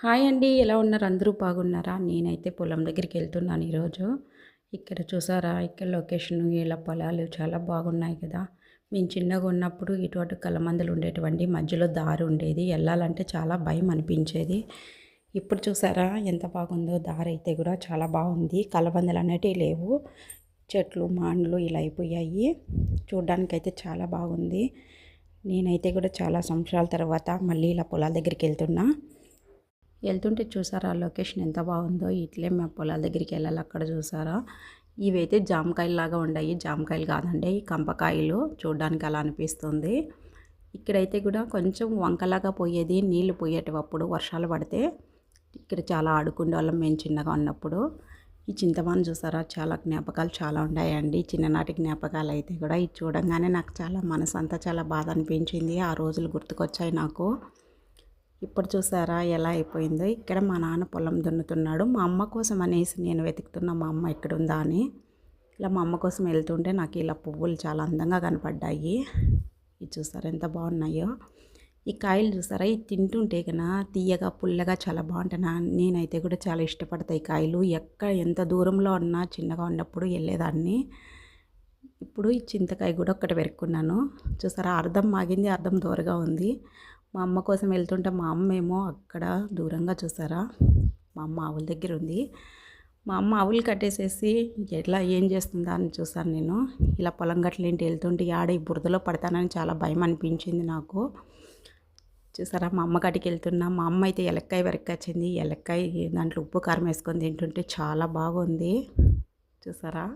Hi అండి. ఎలా ఉన్నారు? అందరూ బాగున్నారా? నేనైతే పొలం దగ్గరికి వెళ్తున్నాను ఈరోజు. ఇక్కడ చూసారా? ఇక్కడ లొకేషను ఇలా పొలాలు చాలా బాగున్నాయి కదా! మేము చిన్నగా ఉన్నప్పుడు ఇటువంటి కలమందలు ఉండేటివండి. మధ్యలో దారి ఉండేది. ఎళ్ళాలంటే చాలా భయం అనిపించేది. ఇప్పుడు చూసారా? ఎంత బాగుందో దారైతే కూడా చాలా బాగుంది. కలబందలు అనేటివి లేవు. చెట్లు, మాన్లు ఇలా అయిపోయాయి. చూడ్డానికైతే చాలా బాగుంది. నేనైతే కూడా చాలా సంవత్సరాల తర్వాత మళ్ళీ ఇలా పొలాల దగ్గరికి వెళ్తున్నా. వెళ్తుంటే చూసారా లొకేషన్ ఎంత బాగుందో. ఇట్లే మా పొలాల దగ్గరికి వెళ్ళాలి. అక్కడ చూసారా ఇవైతే జామకాయలు ఉన్నాయి. జామకాయలు కాదండి, ఈ కంపకాయలు. చూడడానికి అలా అనిపిస్తుంది. ఇక్కడైతే కూడా కొంచెం వంకలాగా పోయేది, నీళ్లు పోయేటప్పుడు వర్షాలు పడితే. ఇక్కడ చాలా ఆడుకునే వాళ్ళం మేము చిన్నగా ఉన్నప్పుడు. ఈ చింతమాను చూసారా, చాలా జ్ఞాపకాలు చాలా ఉన్నాయండి. చిన్ననాటి జ్ఞాపకాలు అయితే కూడా ఇది చూడంగానే నాకు చాలా మనసు అంతా చాలా బాధ అనిపించింది. ఆ రోజులు గుర్తుకొచ్చాయి నాకు. ఇప్పుడు చూసారా ఎలా అయిపోయిందో. ఇక్కడ మా నాన్న పొలం దున్నుతున్నాడు. మా అమ్మ కోసం అనేసి నేను వెతుకుతున్నా, మా అమ్మ ఎక్కడుందా అని. ఇలా మా అమ్మ కోసం వెళ్తుంటే నాకు ఇలా పువ్వులు చాలా అందంగా కనపడ్డాయి. ఇది చూసారా ఎంత బాగున్నాయో. ఈ కాయలు చూసారా, ఇది తింటుంటే కన్నా తీయగా పుల్లగా చాలా బాగుంటాయి. నేనైతే కూడా చాలా ఇష్టపడతాయి ఈ కాయలు. ఎంత దూరంలో ఉన్నా చిన్నగా ఉన్నప్పుడు వెళ్ళేదాన్ని. ఇప్పుడు ఈ చింతకాయ కూడా ఒకటి పెరుక్కున్నాను. చూసారా, అర్థం మాగింది, అర్థం దూరగా ఉంది. మా అమ్మ కోసం వెళ్తుంటే మా అమ్మ ఏమో అక్కడ దూరంగా చూసారా, మా అమ్మ ఆవుల దగ్గర ఉంది. మా అమ్మ ఆవులు కట్టేసేసి ఎట్లా ఏం చేస్తుందా అని చూసాను నేను. ఇలా పొలం గట్లేంటి వెళ్తుంటే ఆడ ఈ బురదలో పడతానని చాలా భయం అనిపించింది నాకు. చూసారా, మా అమ్మ కాటికి వెళ్తున్నా. మా అమ్మ అయితే ఎలక్కాయ వెరక్కొచ్చింది. ఎలక్కాయ దాంట్లో ఉప్పు కారం వేసుకొని తింటుంటే చాలా బాగుంది. చూసారా,